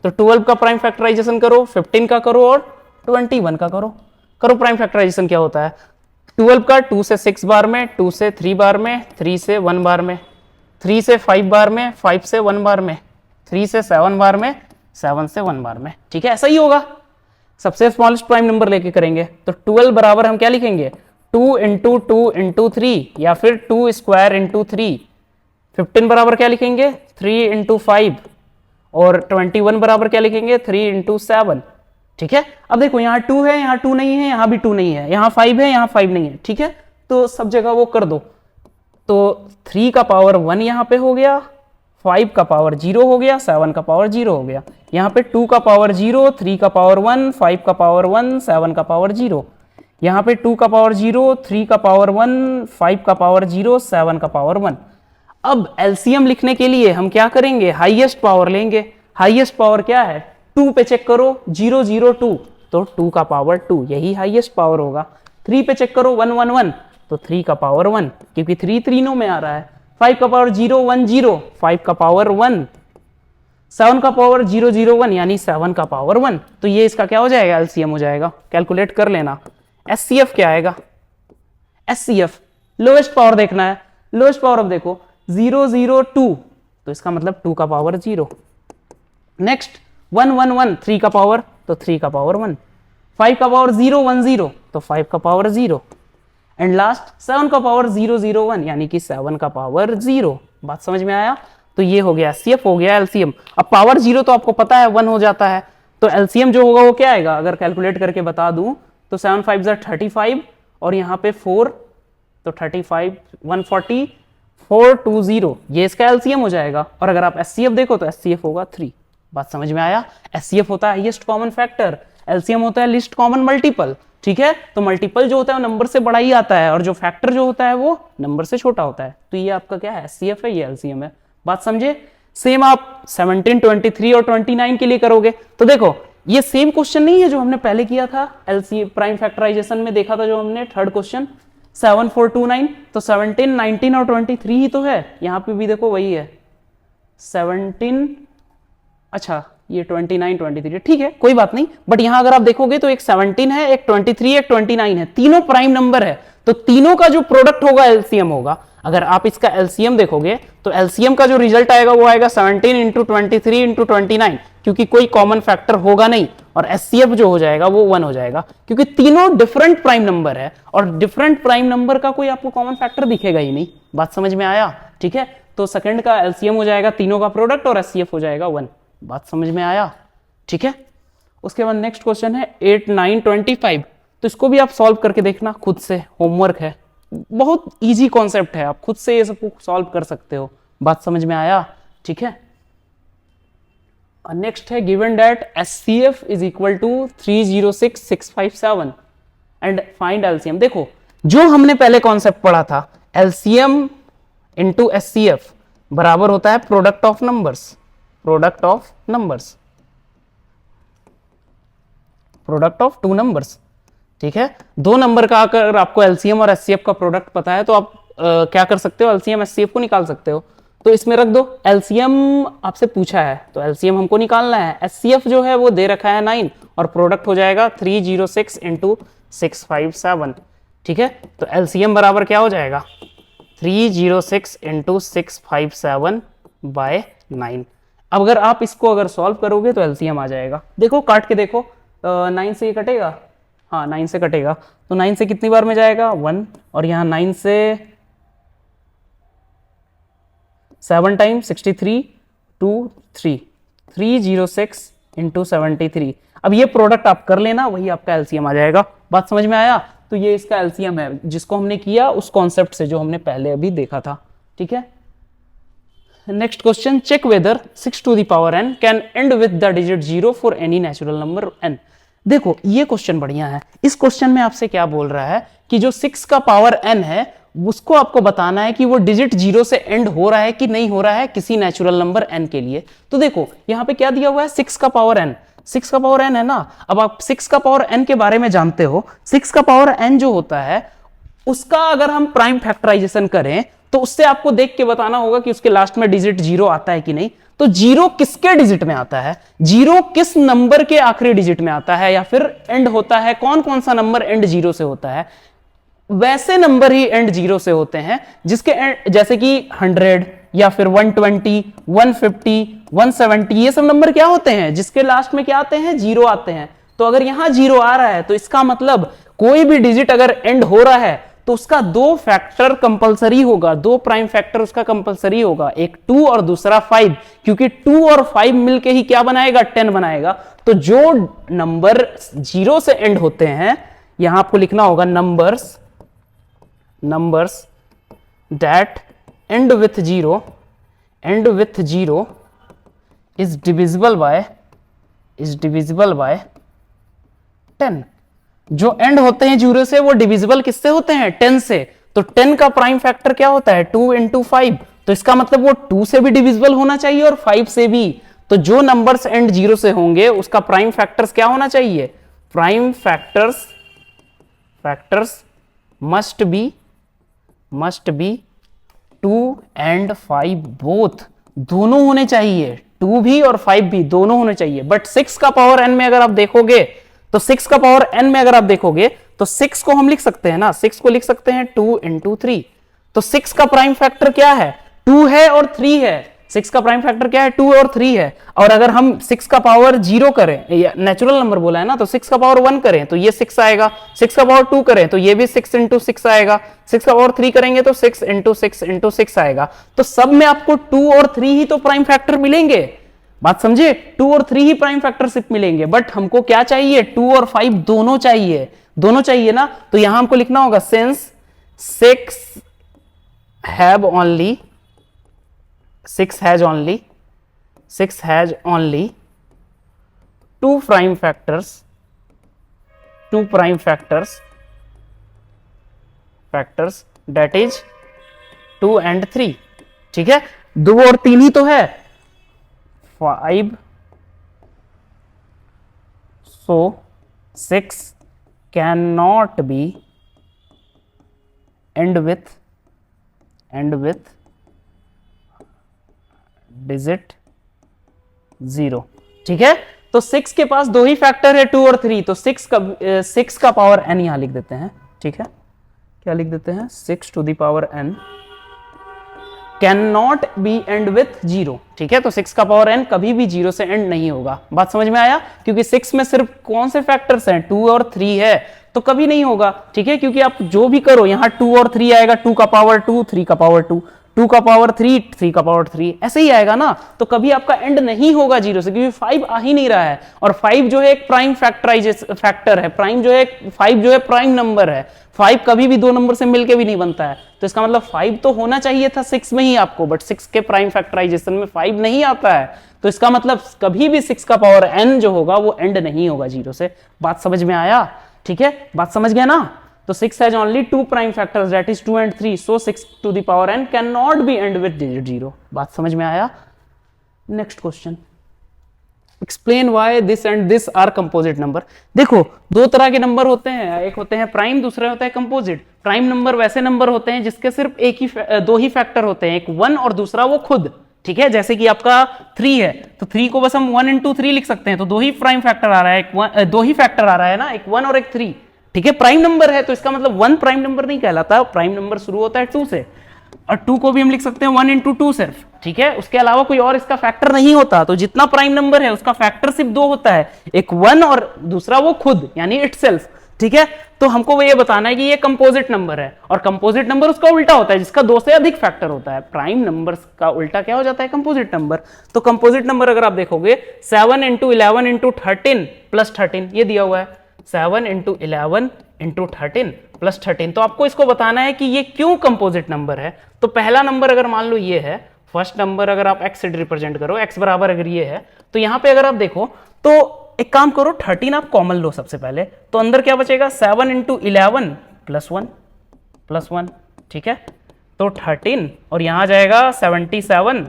तो 12 का प्राइम फैक्टराइजेशन करो, 15 का करो और 21 का करो। करो प्राइम फैक्टराइजेशन क्या होता है, 12 का 2 से 6 बार में, 2 से 3 बार में, 3 से 1 बार में, 3 से 5 बार में, 5 से 1 बार में, 3 से 7 बार में, 7 से 1 बार में, ठीक है। ऐसा ही होगा, सबसे स्मॉलेस्ट प्राइम नंबर लेके करेंगे। तो 12 बराबर हम क्या लिखेंगे, 2 इंटू 2 इंटू 3, या फिर 2 स्क्वायर इंटू 3। 15 बराबर क्या लिखेंगे, 3 इंटू 5, और 21 बराबर क्या लिखेंगे, 3 इंटू 7, ठीक है। अब देखो यहाँ 2 है, यहाँ 2 नहीं है, यहाँ भी 2 नहीं है, यहाँ 5 है, यहाँ 5 नहीं है, ठीक है। तो सब जगह वो कर दो। तो 3 का पावर 1 यहाँ पे हो गया, 5 का पावर 0 हो गया, 7 का पावर 0 हो गया। यहाँ पे 2 का पावर 0, 3 का पावर 1, 5 का पावर 1, 7 का पावर 0। यहाँ पे 2 का पावर 0, 3 का पावर 1, 5 का पावर 0, 7 का पावर 1। अब एलसीएम लिखने के लिए हम क्या करेंगे, हाईएस्ट पावर लेंगे। हाईएस्ट पावर क्या है, 2 पे चेक करो, 0 0 2, तो 2 का पावर 2 यही हाईएस्ट पावर होगा। 3 पे चेक करो, 1 1 1, तो 3 का पावर 1, क्योंकि 3 3 में आ रहा है। 5 का पावर 0 1 0, 5 का पावर 1, 7 का पावर 0 0 1, यानी 7 का पावर 1। तो ये इसका क्या हो जाएगा, एलसीएम हो जाएगा, कैलकुलेट कर लेना। एचसीएफ क्या आएगा, एचसीएफ लोएस्ट पावर देखना है। लोएस्ट पावर अब देखो 0 0 2, तो इसका मतलब 2 का पावर 0। नेक्स्ट 1 1 1, 3 का पावर, तो 3 का पावर 1। 5 का पावर 0 1 0, तो 5 का पावर 0। एंड लास्ट 7 का पावर 0 0 1, यानी कि 7 का पावर 0। बात समझ में आया? तो ये हो गया एचसीएफ, हो गया एलसीएम। अब पावर 0 तो आपको पता है 1 हो जाता है, तो एलसीएम जो होगा वो क्या आएगा, अगर कैलकुलेट करके बता दूं तो 7 5 35, और यहाँ पे 4, तो 35 140, 420, ये इसका एलसीएम हो जाएगा। और अगर आप एचसीएफ देखो तो एचसीएफ होगा 3। बात समझ में आया? एचसीएफ होता है हाईएस्ट कॉमन फैक्टर, एलसीएम होता है लिस्ट कॉमन मल्टीपल, ठीक है। तो मल्टीपल जो होता है वो नंबर से बड़ा ही आता है और जो फैक्टर जो होता है वो नंबर से छोटा होता है। तो ये आपका क्या है, एचसीएफ है, ये एलसीएम है। बात समझे। सेम आप 17, 23 और 29 के लिए करोगे तो देखो ये सेम क्वेश्चन नहीं है जो हमने पहले किया था एलसी प्राइम फैक्टराइजेशन में, देखा था जो हमने थर्ड क्वेश्चन 7, 4, 2, 9। तो 17, 19 और 23 ही तो है, यहां पे भी देखो वही है 17, अच्छा ये 29, 23, ठीक है कोई बात नहीं। बट यहां अगर आप देखोगे तो एक 17 है, एक 23, एक 29 है, तीनों प्राइम नंबर है, तो तीनों का जो प्रोडक्ट होगा एलसीएम होगा। अगर आप इसका एलसीएम देखोगे तो एलसीएम का जो रिजल्ट आएगा वो आएगा 17 इंटू 23 इंटू 29, क्योंकि कोई कॉमन फैक्टर होगा नहीं, और एचसीएफ जो हो जाएगा वो 1 हो जाएगा, क्योंकि तीनों डिफरेंट प्राइम नंबर है और डिफरेंट प्राइम नंबर का कोई आपको कॉमन फैक्टर दिखेगा ही नहीं। बात समझ में आया, ठीक है। तो सेकंड का एलसीएम हो जाएगा तीनों का प्रोडक्ट और एचसीएफ हो जाएगा 1। बात समझ में आया, ठीक है। उसके बाद नेक्स्ट क्वेश्चन है 8, 9, 25। तो इसको भी आप सॉल्व करके देखना खुद से, होमवर्क है, बहुत इजी कॉन्सेप्ट है, आप खुद से ये सब सॉल्व कर सकते हो। बात समझ में आया, ठीक है। नेक्स्ट है given that HCF is equal to 306657 and find LCM. देखो जो हमने पहले कॉन्सेप्ट पढ़ा था, एलसीएम इंटू एचसीएफ बराबर होता है product of numbers, product of numbers, product of two numbers, ठीक है। दो नंबर का अगर आपको एलसीएम और एचसीएफ का प्रोडक्ट पता है तो आप क्या कर सकते हो, एलसीएम एचसीएफ को निकाल सकते हो। तो इसमें रख दो, एलसीएम आपसे पूछा है तो एलसीएम हमको निकालना है, एचसीएफ जो है वो दे रखा है 9 और प्रोडक्ट हो जाएगा 306 इंटू 657, ठीक है। तो एलसीएम बराबर क्या हो जाएगा 306 इंटू 657 बाय 9। अब अगर आप इसको अगर सॉल्व करोगे तो एलसीएम आ जाएगा। देखो काट के देखो, 9 से ये कटेगा, हाँ 9 से कटेगा, तो 9 से कितनी बार में जाएगा 1, और यहाँ 9 से 7 टाइम 63, 2, 3, 306 इंटू 73। अब ये प्रोडक्ट आप कर लेना, वही आपका एलसीएम आ जाएगा। बात समझ में आया। तो ये इसका एलसीएम है जिसको हमने किया उस कॉन्सेप्ट से जो हमने पहले अभी देखा था, ठीक है। Next question, check whether 6 to the power n can end with the digit 0 for any natural number n। देखो ये क्वेश्चन बढ़िया है। इस क्वेश्चन में आपसे क्या बोल रहा है कि जो 6 का पावर n है उसको आपको बताना है कि वो डिजिट 0 से एंड हो रहा है कि नहीं हो रहा है किसी नेचुरल नंबर n के लिए। तो देखो यहां पे क्या दिया हुआ है 6 का पावर n, 6 का पावर n है ना। अब आप 6 का पावर n के बारे में जानते हो, 6 का पावर n जो होता है उसका अगर हम प्राइम फैक्टराइजेशन करें तो उससे आपको देख के बताना होगा कि उसके लास्ट में डिजिट 0 आता है कि नहीं। तो 0 किसके डिजिट में आता है, 0 किस नंबर के आखिरी डिजिट में आता है या फिर एंड होता है, कौन कौन सा नंबर एंड 0 से होता है। वैसे नंबर ही एंड 0 से होते हैं जिसके एंड, जैसे कि 100 या फिर 120, 150, 170, ये सब नंबर क्या होते हैं जिसके लास्ट में क्या आते हैं 0 आते हैं। तो अगर यहां 0 आ रहा है तो इसका मतलब कोई भी डिजिट अगर एंड हो रहा है तो उसका 2 फैक्टर कंपलसरी होगा, 2 प्राइम फैक्टर उसका कंपलसरी होगा, एक 2 और दूसरा 5, क्योंकि 2 और 5 मिलके ही क्या बनाएगा 10 बनाएगा। तो जो नंबर 0 से एंड होते हैं, यहां आपको लिखना होगा numbers that and with 0 is divisible by 10। जो एंड होते हैं 0 से वो डिविजिबल किससे होते हैं 10 से। तो 10 का प्राइम फैक्टर क्या होता है 2 इंटू 5, तो इसका मतलब वो 2 से भी डिविजिबल होना चाहिए और 5 से भी। तो जो नंबर्स एंड 0 से होंगे उसका प्राइम फैक्टर्स क्या होना चाहिए, prime factors must be 2 and 5 both, दोनों होने चाहिए, 2 भी और 5 भी दोनों होने चाहिए। बट 6 का पावर n में अगर आप देखोगे तो 6 का पावर n में अगर आप देखोगे तो 6 को हम लिख सकते हैं ना, 6 को लिख सकते हैं 2 इंटू 3। तो 6 का प्राइम फैक्टर क्या है 2 है और 3 है, 6 का प्राइम फैक्टर क्या है 2 और 3 है। और अगर हम 6 का पावर 0 करें, नेचुरल नंबर बोला है ना, तो 6 का पावर 1 करें तो ये 6 आएगा, 6 का पावर 2 करें तो ये भी 6 इंटू 6 आएगा, 6 का पावर 3 करेंगे तो 6 इंटू 6 इंटू 6 आएगा। तो सब में आपको 2 और 3 ही तो प्राइम फैक्टर मिलेंगे। बात समझे, 2 और 3 ही प्राइम फैक्टरशिप मिलेंगे। बट हमको क्या चाहिए 2 और 5 दोनों चाहिए ना। तो यहां हमको लिखना होगा since 6 has only 2 prime factors 2 prime factors that is 2 and 3, ठीक है, 2 और 3 ही तो है, 5, so 6 cannot be end with digit 0, ठीक है। तो 6 के पास 2 ही फैक्टर है, 2 और 3, तो 6 का पावर n यहां लिख देते हैं, ठीक है, क्या लिख देते हैं, 6 to the power n can not be and with 0, ठीक है। तो 6 का पावर n कभी भी 0 से एंड नहीं होगा, बात समझ में आया, क्योंकि 6 में सिर्फ कौन से फैक्टर्स हैं, 2 और 3 है, तो कभी नहीं होगा, ठीक है, क्योंकि आप जो भी करो यहां 2 और 3 आएगा, 2 का पावर 2, 3 का पावर 2, 2 का पावर 3, 3 का पावर 3, ऐसे ही आएगा ना, तो कभी आपका एंड नहीं होगा 0 से, क्योंकि 5 आ ही नहीं रहा है, और 5 जो है एक प्राइम फैक्टर है, प्राइम जो है 5 जो है प्राइम नंबर है, 5 कभी भी 2 नंबर से मिलके भी नहीं बनता है, तो इसका मतलब 5 तो होना चाहिए था 6 में ही आपको, बट 6 के प्राइम फैक्टराइजेशन में 5 नहीं आता है, तो इसका मतलब कभी भी 6 का पावर n जो होगा वो एंड नहीं होगा 0 से, बात समझ में आया, ठीक है, बात समझ गया ना। तो 6 has only 2 prime factors, that is 2 and 3, so 6 to the power n cannot be end with digit 0, बात समझ में आया। Next question, explain why this and this are composite number. देखो दो तरह के नंबर होते हैं, एक होते हैं प्राइम, दूसरे होता है कंपोजिट। प्राइम नंबर वैसे नंबर होते हैं जिसके सिर्फ दो ही फैक्टर होते हैं, एक 1 और दूसरा वो खुद, ठीक है, जैसे कि आपका 3 है, तो 3 को बस हम 1 into 3 लिख सकते हैं, तो दो ही प्राइम फैक्टर आ रहा है, दो ही फैक्टर आ रहा है ना, एक 1 और एक 3, ठीक है, प्राइम नंबर है, तो इसका मतलब 1 प्राइम नंबर नहीं कहलाता, प्राइम नंबर शुरू होता है 2 से, और 2 को भी हम लिख सकते हैं 1 into 2 सिर्फ, ठीक है, उसके अलावा कोई और इसका फैक्टर नहीं होता, तो जितना प्राइम नंबर है उसका फैक्टर सिर्फ 2 होता है, एक 1 और दूसरा वो खुद यानी इटसेल्फ, ठीक है। तो हमको ये बताना है कि ये कंपोजिट नंबर है, और कंपोजिट नंबर उसका उल्टा होता है जिसका 2 से अधिक फैक्टर होता है, प्राइम नंबर का उल्टा क्या हो जाता है, कंपोजिट नंबर। तो कंपोजिट नंबर अगर आप देखोगे 7 into 11 into 13 plus 13, ये दिया हुआ है 7 into 11 into 13 plus 13, तो आपको इसको बताना है कि ये क्यों कंपोजिट नंबर है। तो पहला नंबर अगर मान लो ये है, फर्स्ट नंबर अगर आप x से रिप्रेजेंट करो, x बराबर अगर ये है, तो यहां पे अगर आप देखो तो एक काम करो 13 आप कॉमन लो सबसे पहले, तो अंदर क्या बचेगा 7 into 11 plus 1, ठीक है, तो 13 और यहां जाएगा 77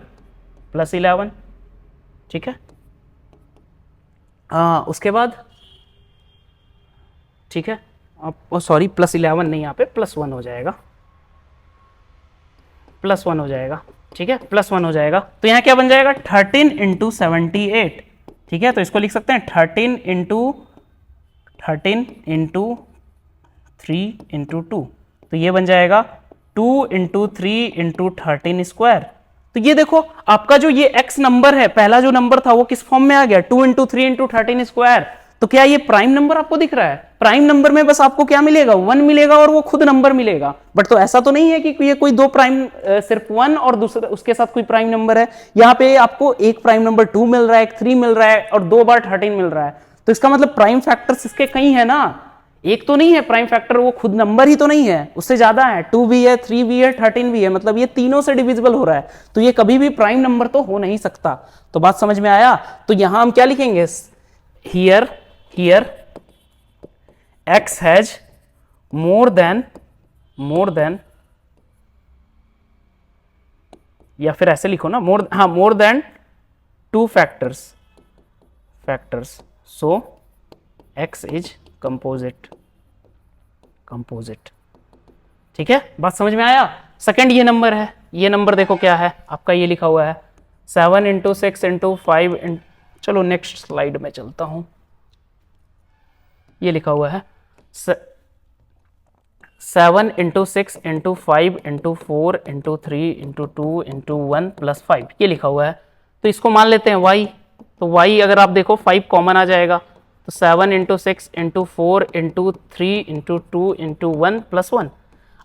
plus 11, ठीक है, उसके बाद ठीक है, आप सॉरी प्लस 11 नहीं, यहाँ पे +1 हो जाएगा, +1 हो जाएगा, ठीक है, +1 हो जाएगा, तो यहाँ क्या बन जाएगा 13 into 78, ठीक है, तो इसको लिख सकते हैं 13 into 3 into 2, तो ये बन जाएगा 2 into 3 into 13 स्क्वायर। तो ये देखो आपका जो ये x नंबर है, पहला जो नंबर था वो किस फॉर्म में आ गया, 2 into 3 into 13 स्क्वायर। तो क्या ये प्राइम नंबर आपको दिख रहा है, प्राइम नंबर में बस आपको क्या मिलेगा 1 मिलेगा और वो खुद नंबर मिलेगा, बट तो ऐसा तो नहीं है कि ये कोई दो प्राइम, सिर्फ 1 और दूसरा उसके साथ कोई प्राइम नंबर है, यहाँ पे आपको एक प्राइम नंबर 2 मिल रहा है, एक 3 मिल रहा है और 2 बार 13 मिल रहा है, तो इसका मतलब प्राइम फैक्टर्स इसके कई है ना, एक तो नहीं है प्राइम फैक्टर, वो खुद नंबर ही तो नहीं है, उससे ज्यादा है, 2 भी है, 3 भी है, 13 भी है, मतलब ये तीनों से डिविजिबल हो रहा है, तो ये कभी भी प्राइम नंबर तो हो नहीं सकता। तो बात समझ में आया। तो यहां हम क्या लिखेंगे, here x has more than, या फिर ऐसे लिखो ना, more than 2 factors, so x is composite, ठीक है, बात समझ में आया। सेकंड ये नंबर है, ये नंबर देखो क्या है आपका, ये लिखा हुआ है 7 into 6 into 5, चलो नेक्स्ट स्लाइड में चलता हूं, ये लिखा हुआ है 7 into 6 into 5 into 4 into 3 into 2 into 1 plus 5, ये लिखा हुआ है, तो इसको मान लेते हैं y, तो y अगर आप देखो 5 कॉमन आ जाएगा, तो 7 into 6 into 4 into 3 into 2 into 1 plus 1।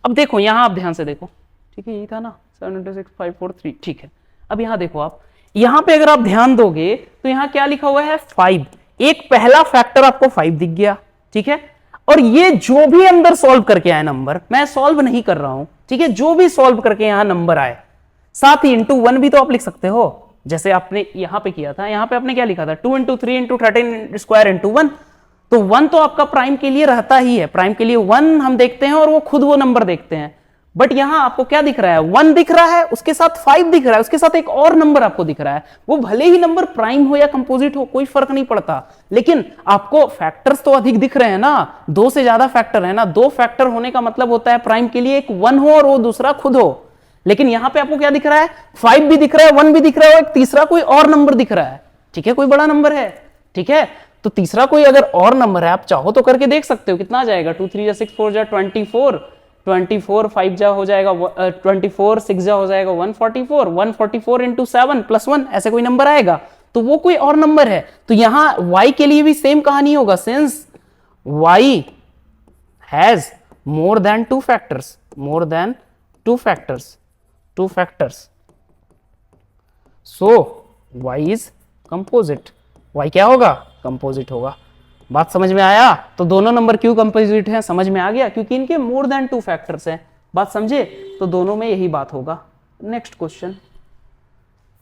अब देखो यहां आप ध्यान से देखो, ठीक है, यही था ना 7 into 6 5 4 3, ठीक है। अब यहां देखो आप, यहां पे अगर आप ध्यान दोगे तो यहां क्या लिखा हुआ है 5, एक पहला फैक्टर आपको 5 दिख गया, ठीक है, और ये जो भी अंदर सॉल्व करके आए नंबर, मैं सॉल्व नहीं कर रहा हूं, ठीक है, जो भी सॉल्व करके यहां नंबर आए, साथ ही इंटू 1 भी तो आप लिख सकते हो, जैसे आपने यहां पे किया था, यहां पे आपने क्या लिखा था 2 into 3 into 13 स्क्वायर into 1, तो 1 तो आपका प्राइम के लिए रहता ही है, प्राइम के लिए 1 हम देखते हैं और वो खुद वो नंबर देखते हैं। बट यहां आपको क्या दिख रहा है, 1 दिख रहा है, उसके साथ 5 दिख रहा है, उसके साथ एक और नंबर आपको दिख रहा है। वो भले ही नंबर प्राइम हो या कंपोजिट हो, कोई फर्क नहीं पड़ता, लेकिन आपको फैक्टर्स तो अधिक दिख रहे हैं ना, 2 से ज्यादा फैक्टर है ना। 2 फैक्टर होने का मतलब होता है प्राइम के लिए एक 1 हो और वो दूसरा खुद हो। लेकिन यहां पे आपको क्या दिख रहा है, 5 भी दिख रहा है, 1 भी दिख रहा है, और एक तीसरा कोई और नंबर दिख रहा है। ठीक है, कोई बड़ा नंबर है। ठीक है, तो तीसरा कोई अगर और नंबर है, आप चाहो तो करके देख सकते हो कितना आ जाएगा। 2 3 जा 6 4 जा 24, 24 5 जा हो जाएगा 24, 6 जा हो जाएगा 144, 144 इंटू 7 प्लस 1, ऐसे कोई नंबर आएगा, तो वो कोई और नंबर है। तो यहां y के लिए भी सेम कहानी होगा, since y has more than 2 factors, more than 2 factors, 2 factors, so y is composite. y क्या होगा, कंपोजिट होगा। बात समझ में आया? तो दोनों नंबर क्यों कंपोजिट हैं, समझ में आ गया, क्योंकि इनके मोर देन 2 फैक्टर्स हैं। बात समझे? तो दोनों में यही बात होगा। नेक्स्ट क्वेश्चन,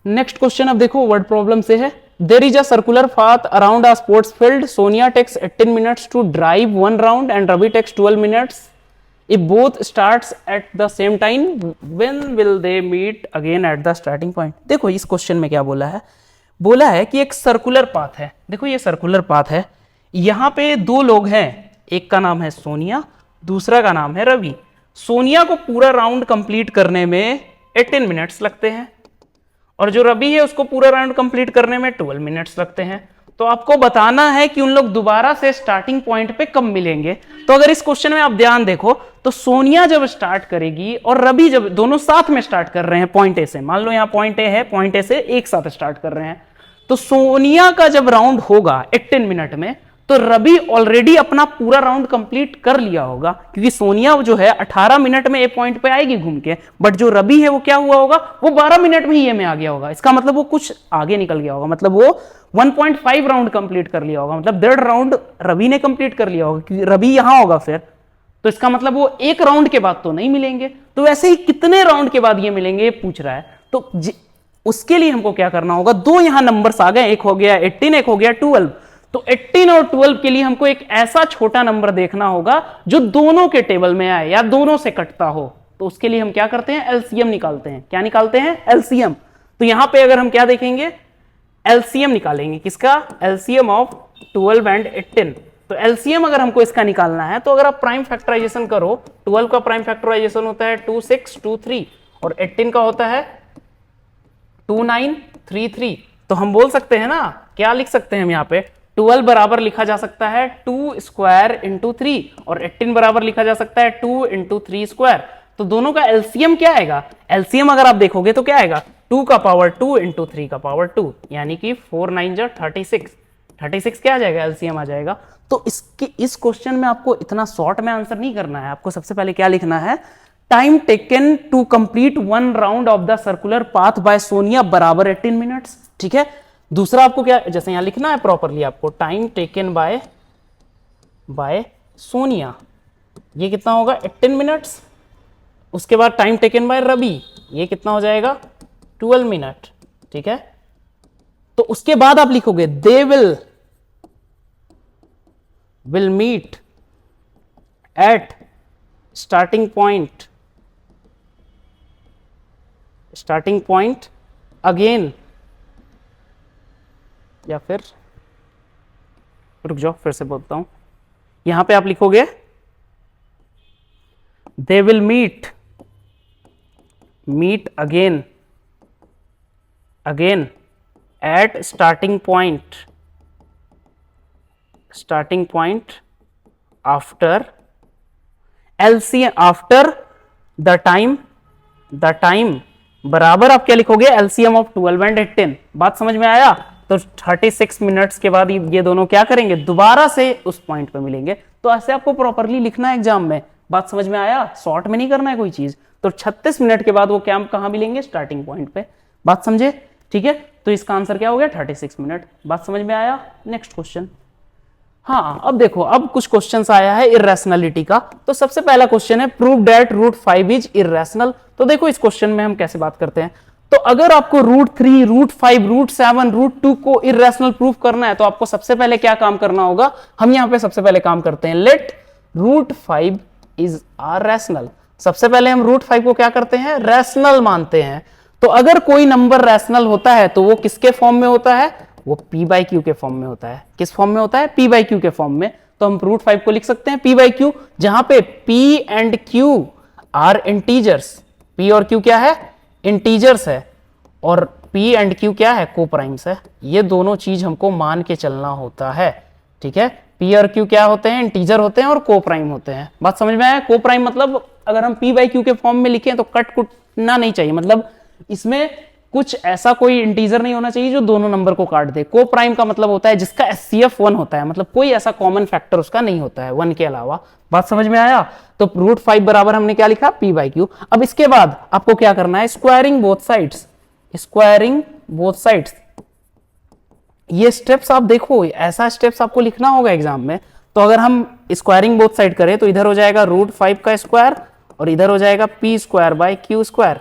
नेक्स्ट क्वेश्चन अब देखो वर्ड प्रॉब्लम से है। There is a circular path around a sports field, Sonia takes 18 minutes to drive 1 round and Ravi takes 12 minutes. If both starts at the same time, when will they meet again at the starting point. देखो इस question में क्या बोला है, बोला है कि एक सर्कुलर पाथ है। देखो ये सर्कुलर पाथ है, यहां पे 2 लोग हैं, एक का नाम है सोनिया, दूसरा का नाम है रवि। सोनिया को पूरा राउंड कंप्लीट करने में 18 मिनट्स लगते हैं, और जो रवि है उसको पूरा राउंड कंप्लीट करने में 12 मिनट्स लगते हैं। तो आपको बताना है कि उन लोग दोबारा से स्टार्टिंग पॉइंट पे कब मिलेंगे। तो अगर इस क्वेश्चन में आप ध्यान देखो, तो सोनिया जब स्टार्ट करेगी और रवि जब, दोनों साथ में स्टार्ट कर रहे हैं पॉइंट ए से, मान लो यहां पॉइंट ए है, पॉइंट ए से एक साथ स्टार्ट कर रहे हैं, तो सोनिया का जब राउंड होगा 18 मिनट में, तो रवि ऑलरेडी अपना पूरा राउंड कंप्लीट कर लिया होगा, क्योंकि सोनिया जो है 18 मिनट में ए पॉइंट पे आएगी घूम के, बट जो रवि है वो क्या हुआ होगा, वो 12 मिनट में ही ए में आ गया होगा। इसका मतलब वो कुछ आगे निकल गया होगा, मतलब वो 1.5 राउंड कंप्लीट कर लिया होगा, मतलब 1.5 राउंड रवि ने कंप्लीट कर लिया होगा, क्योंकि रवि यहां होगा फिर। तो इसका मतलब वो एक राउंड के बाद तो नहीं मिलेंगे, तो वैसे ही कितने राउंड के बाद ये मिलेंगे ये पूछ रहा है। तो उसके लिए हमको क्या करना होगा, 2 यहां नंबर्स आ गए, एक हो गया 18, एक हो गया 12। तो 18 और 12 के लिए हमको एक ऐसा छोटा नंबर देखना होगा जो दोनों के टेबल में आए या दोनों से कटता हो। तो उसके लिए हम क्या करते हैं, एलसीएम निकालते हैं। क्या निकालते हैं, एलसीएम। तो यहां पे अगर हम क्या देखेंगे, एलसीएम निकालेंगे, किसका, एलसीएम ऑफ 12 एंड 18। तो एलसीएम अगर हमको इसका निकालना है, तो अगर आप प्राइम फैक्टराइजेशन करो, 12 का प्राइम फैक्टराइजेशन होता है 2 6 2 3, और 18 का होता है 2 9 3 3। तो हम बोल सकते हैं ना, क्या लिख सकते हैं हम यहाँ पे, 12 बराबर लिखा जा सकता है 2 स्क्वायर इंटू 3, और 18 बराबर लिखा जा सकता है 2 इंटू 3 स्क्वायर। तो दोनों का एलसीएम क्या आएगा, एलसीएम अगर आप देखोगे तो क्या आएगा, 2 का पावर 2 इंटू 3 का पावर 2, यानी कि 4 9 जा 36, 36 क्या आ जाएगा, एलसीएम आ जाएगा। तो इस क्वेश्चन में आपको इतना शॉर्ट में आंसर नहीं करना है, आपको सबसे पहले क्या लिखना है, time taken to complete 1 round of the circular path by Sonia बराबर 18 मिनट्स। ठीक है, दूसरा आपको क्या, जैसे यहां लिखना है प्रॉपरली आपको, टाइम टेकन बाय सोनिया, ये कितना होगा 18 मिनट्स। उसके बाद टाइम टेकन बाय रवि, ये कितना हो जाएगा 12 मिनट। ठीक है, तो उसके बाद आप लिखोगे they will meet at starting point again, या फिर रुक जाओ फिर से बोलता हूं, यहां पे आप लिखोगे they will meet again at starting point after LCM, after the time बराबर आप क्या लिखोगे, एलसीएम ऑफ 12 एंड 18। बात समझ में आया? तो 36 मिनट्स के बाद ये दोनों क्या करेंगे, दोबारा से उस पॉइंट पे मिलेंगे। तो ऐसे आपको प्रॉपरली लिखना है एग्जाम में। बात समझ में आया? शॉर्ट में नहीं करना है कोई चीज। तो 36 मिनट के बाद वो क्या कहां मिलेंगे, स्टार्टिंग पॉइंट पे। बात समझे? ठीक है, तो इसका आंसर क्या हो गया, 36 मिनट। बात समझ में आया? Next question. हाँ, अब देखो, अब कुछ क्वेश्चन आया है इर्रेशनलिटी का। तो सबसे पहला क्वेश्चन है, prove that root 5 is irrational. तो देखो इस क्वेश्चन में हम कैसे बात करते हैं, तो अगर आपको √3, √5, √7, √2 को इरेशनल प्रूफ करना है तो आपको सबसे पहले क्या काम करना होगा, हम यहां पे सबसे पहले काम करते हैं, लेट √5 इज आर रैशनल। सबसे पहले हम √5 को क्या करते हैं, रैशनल मानते हैं। तो अगर कोई नंबर रैशनल होता है तो वो किसके फॉर्म में होता है, वो p/q के फॉर्म में होता है। किस फॉर्म में होता है, p/q के फॉर्म में। तो हम √5 को लिख सकते हैं p/q, जहां पे p and q are integers. p और q क्या है, इंटीजर्स है, और p एंड q क्या है, कोप्राइम्स है। ये दोनों चीज हमको मान के चलना होता है, ठीक है। p और q क्या होते हैं, इंटीजर होते हैं और कोप्राइम होते हैं। बात समझ में आया। कोप्राइम मतलब अगर हम p/q के फॉर्म में लिखें तो कट कुटना नहीं चाहिए, मतलब इसमें कुछ ऐसा कोई इंटीजर नहीं होना चाहिए जो दोनों नंबर को काट दे। कोप्राइम का मतलब होता है जिसका एचसीएफ 1 होता है, मतलब कोई ऐसा कॉमन फैक्टर उसका नहीं होता है 1 के अलावा। बात समझ में आया। तो √5 बराबर हमने क्या लिखा, p/q। अब इसके बाद आपको क्या करना है, squaring both sides. Squaring both sides, ये स्टेप्स आप देखो, ऐसा स्टेप्स आपको लिखना होगा एग्जाम में। तो अगर हम स्क्वायरिंग बोथ साइड करें तो इधर हो जाएगा √5 का स्क्वायर और इधर हो जाएगा p²/q²।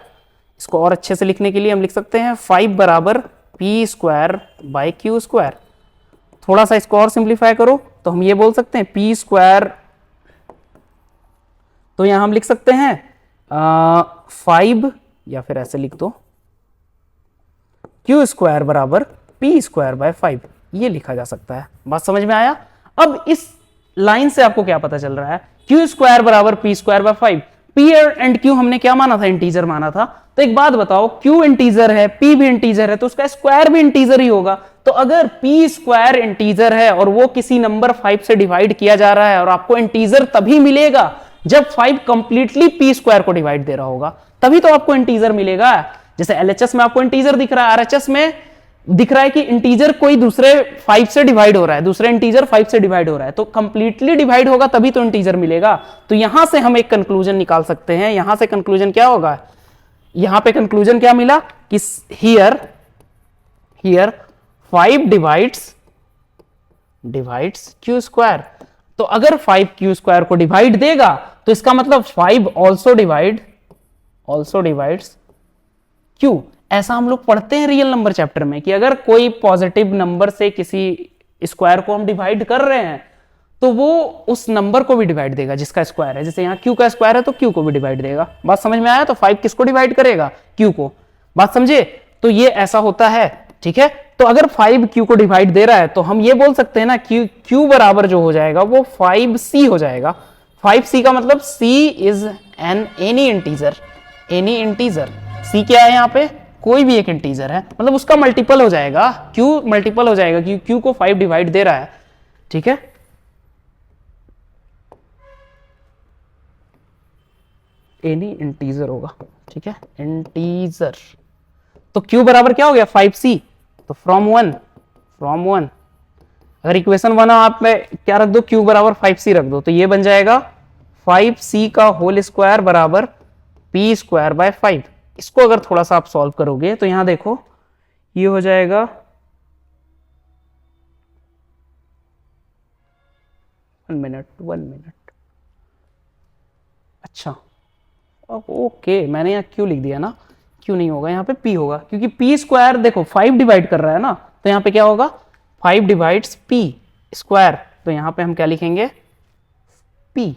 इसको और अच्छे से लिखने के लिए हम लिख सकते हैं 5 बराबर p²/q²। थोड़ा सा इसको और सिंप्लीफाई करो तो हम ये बोल सकते हैं p², तो यहां हम लिख सकते हैं 5, या फिर ऐसे लिख दो q² बराबर p²/5, ये लिखा जा सकता है। बात समझ में आया। अब इस लाइन से आपको क्या पता चल रहा है, q² बराबर p²/5। p एंड q हमने क्या माना था, इंटीजर माना था। तो एक बात बताओ, q इंटीजर है, p भी इंटीजर है, तो उसका स्क्वायर भी इंटीजर ही होगा। तो अगर p² इंटीजर है और वो किसी नंबर 5 से डिवाइड किया जा रहा है, और आपको इंटीजर तभी मिलेगा जब 5 कंप्लीटली p² को डिवाइड दे रहा होगा, तभी तो आपको इंटीजर मिलेगा। जैसे LHS में आपको इंटीजर दिख रहा है, RHS में दिख रहा है कि इंटीजर कोई दूसरे 5 से डिवाइड हो रहा है, दूसरे इंटीजर 5 से डिवाइड हो रहा है, तो कंप्लीटली डिवाइड होगा तभी तो इंटीजर मिलेगा। तो यहां से हम एक कंक्लूजन निकाल सकते हैं। यहां से कंक्लूजन क्या होगा, यहां पे कंक्लूजन क्या मिला कि हियर 5 डिवाइड्स q²। तो अगर 5 q² को डिवाइड देगा तो इसका मतलब 5 ऑल्सो डिवाइड्स q। ऐसा हम लोग पढ़ते हैं रियल नंबर चैप्टर में कि अगर कोई पॉजिटिव नंबर से किसी स्क्वायर को हम डिवाइड कर रहे हैं तो वो उस नंबर को भी डिवाइड देगा जिसका स्क्वायर है। जैसे यहाँ q का स्क्वायर है तो q को भी डिवाइड देगा। बात समझ में आया। तो 5 किसको डिवाइड करेगा, q को। बात समझे। तो ये ऐसा होता है, ठीक है। तो अगर 5 q को डिवाइड दे रहा है तो हम ये बोल सकते हैं ना, q बराबर जो हो जाएगा वो 5c हो जाएगा। 5c का मतलब c is an any integer. c क्या है यहाँ पे, कोई भी एक इंटीजर है, मतलब उसका मल्टीपल हो जाएगा, q मल्टीपल हो जाएगा क्योंकि q को 5 डिवाइड दे रहा है, ठीक है। एनी इंटीजर होगा, ठीक है, इंटीजर। तो q बराबर क्या हो गया, 5c। तो फ्रॉम वन अगर इक्वेशन 1 आप में क्या रख दो, q बराबर 5c रख दो, तो ये बन जाएगा 5c का होल स्क्वायर बराबर p²/5। इसको अगर थोड़ा सा आप सॉल्व करोगे तो यहां देखो ये हो जाएगा 1 मिनट। अच्छा ओके, मैंने यहाँ क्यों लिख दिया ना, क्यों नहीं होगा, यहाँ पे p होगा क्योंकि p² देखो 5 डिवाइड कर रहा है ना, तो यहाँ पे क्या होगा 5 डिवाइड्स p²। तो यहाँ पे हम क्या लिखेंगे, p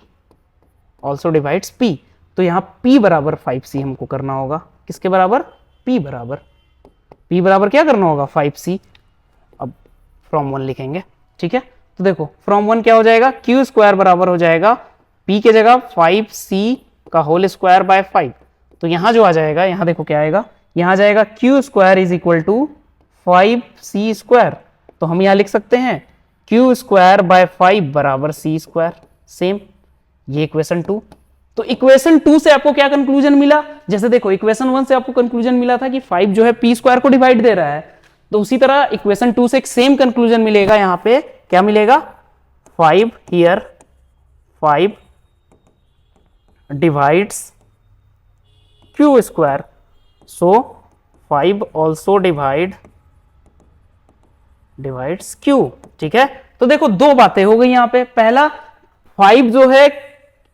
ऑल्सो डिवाइड्स p। तो यहाँ p बराबर 5c हमको करना होगा। किसके बराबर, p बराबर क्या करना होगा, 5c। अब फ्रॉम 1 लिखेंगे, ठीक है। तो देखो फ्रॉम 1 क्या हो जाएगा, q² बराबर हो जाएगा p के जगह 5c का होल स्क्वायर बाय 5। तो यहां जो आ जाएगा, यहां देखो क्या आएगा, यहां जाएगा q² is equal to 5c²। तो हम यहां लिख सकते हैं q² बाय 5 बराबर c²। सेम ये इक्वेशन 2। तो इक्वेशन 2 से आपको क्या कंक्लूजन मिला, जैसे देखो इक्वेशन 1 से आपको कंक्लूजन मिला था कि 5 जो है p² को डिवाइड दे रहा है, तो उसी तरह इक्वेशन 2 से एक सेम कंक्लूजन मिलेगा। यहां पे क्या मिलेगा, 5 here 5 divides q², so 5 also divides q, ठीक है। तो देखो दो बातें हो गई यहां पे, पहला 5 जो है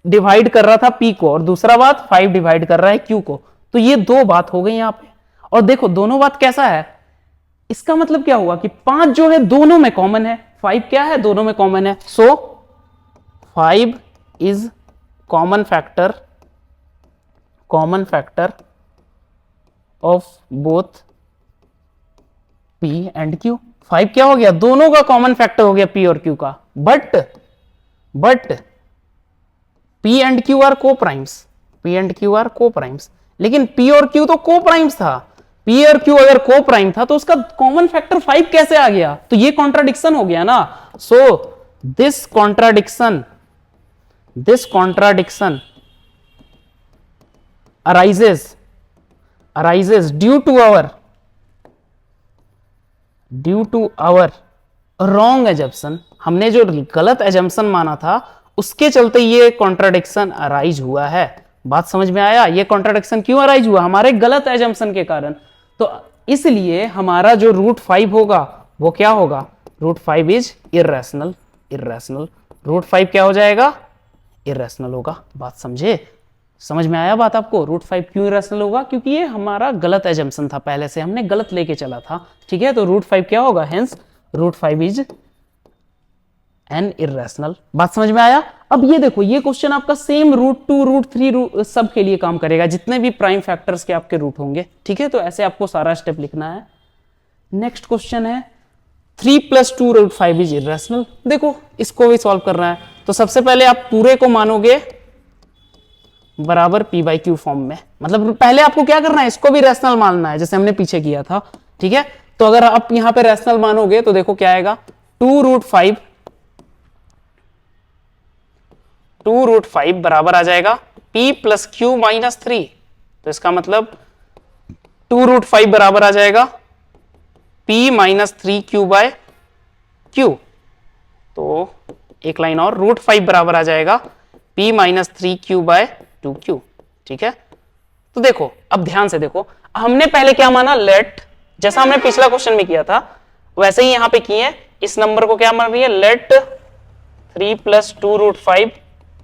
डिवाइड कर रहा था p को, और दूसरा बात 5 डिवाइड कर रहा है q को। तो ये दो बात हो गई यहां पे। और देखो दोनों बात कैसा है, इसका मतलब क्या हुआ कि 5 जो है दोनों में कॉमन है, 5 क्या है दोनों में कॉमन है, सो 5 is common factor of both P and Q। 5 क्या हो गया, दोनों का कॉमन फैक्टर हो गया P और Q का, but P and Q are coprimes, लेकिन P और Q तो को प्राइम्स था, P और Q अगर को प्राइम था तो उसका कॉमन फैक्टर 5 कैसे आ गया, तो ये कॉन्ट्राडिक्शन हो गया ना। So this contradiction arises due to our wrong assumption। हमने जो गलत एजम्पशन माना था उसके चलते ये कॉन्ट्राडिक्शन अराइज हुआ है। बात समझ में आया, ये कॉन्ट्राडिक्शन क्यों अराइज हुआ, हमारे गलत एजम्पशन के कारण। तो इसलिए हमारा जो √5 होगा वो क्या होगा, √5 इज इर्रेशनल। √5 क्या हो जाएगा, इर्रेशनल होगा। बात समझ में आया बात आपको, √5 क्यों इरेशनल होगा, क्योंकि ये हमारा गलत एजम्पशन था, पहले से हमने गलत लेके चला था। ठीक है, तो √5 क्या होगा, हेंस √5 इज एन इरेशनल। बात समझ में आया। अब ये देखो, ये क्वेश्चन आपका सेम √2 √3 सब के लिए काम करेगा, जितने भी प्राइम फैक्टर्स के आपके रूट होंगे। ठीक है, तो ऐसे आपको सारा स्टेप लिखना है। नेक्स्ट क्वेश्चन है 3 + 2 √5 इज इरेशनल। देखो इसको भी सॉल्व करना है, तो सबसे पहले आप पूरे को मानोगे बराबर P/Q फॉर्म में, मतलब पहले आपको क्या करना है, इसको भी रैशनल मानना है जैसे हमने पीछे किया था। ठीक है, तो अगर आप यहां पे रैशनल मानोगे तो देखो क्या आएगा, 2√5 बराबर आ जाएगा P + Q - 3। तो इसका मतलब 2√5 बराबर आ जाएगा P - 3Q/Q। तो एक लाइन और, √5 बराबर आ जाएगा P - 3Q/2Q। ठीक है, तो देखो अब ध्यान से देखो, हमने पहले क्या माना, लेट, जैसा हमने पिछला क्वेश्चन में किया था वैसे ही यहां पे किए। इस नंबर को क्या मान रही है, let 3 + 2 √5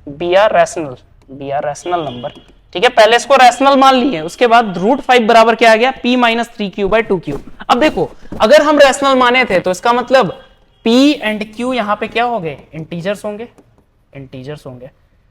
be are rational number. ठीक है, पहले इसको रैशनल मान लिए, उसके बाद √5 बराबर क्या आ गया, P - 3Q/2Q। अब देखो अगर हम रैशनल माने थे तो इसका मतलब P एंड Q यहां पे क्या हो गए, इंटीजर्स होंगे।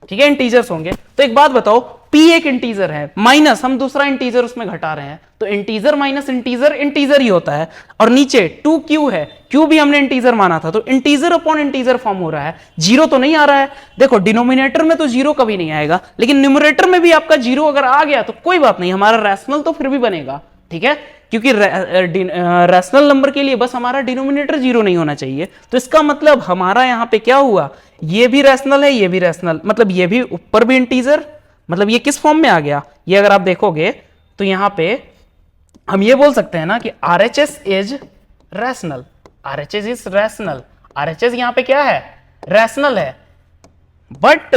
ठीक है, इंटीजर्स होंगे। तो एक बात बताओ, P एक इंटीजर है, माइनस हम दूसरा इंटीजर उसमें घटा रहे हैं, तो इंटीजर माइनस इंटीजर ही होता है। और नीचे 2Q है, Q भी हमने इंटीजर माना था, तो इंटीजर अपॉन इंटीजर फॉर्म हो रहा है, जीरो तो नहीं आ रहा है। देखो डिनोमिनेटर में तो जीरो कभी नहीं आएगा, लेकिन न्यूमरेटर में भी आपका जीरो अगर आ गया तो कोई बात नहीं, हमारा रैशनल तो फिर भी बनेगा। ठीक है, क्योंकि रैशनल नंबर के लिए बस हमारा डिनोमिनेटर जीरो नहीं होना चाहिए। तो इसका मतलब हमारा यहां पे क्या हुआ, ये भी रैशनल है, ये भी रैशनल, मतलब ये भी ऊपर भी इंटीजर, मतलब ये किस फॉर्म में आ गया, ये अगर आप देखोगे तो यहां पे हम ये बोल सकते हैं ना कि RHS इज रैशनल। RHS यहां पे क्या है, रैशनल है, बट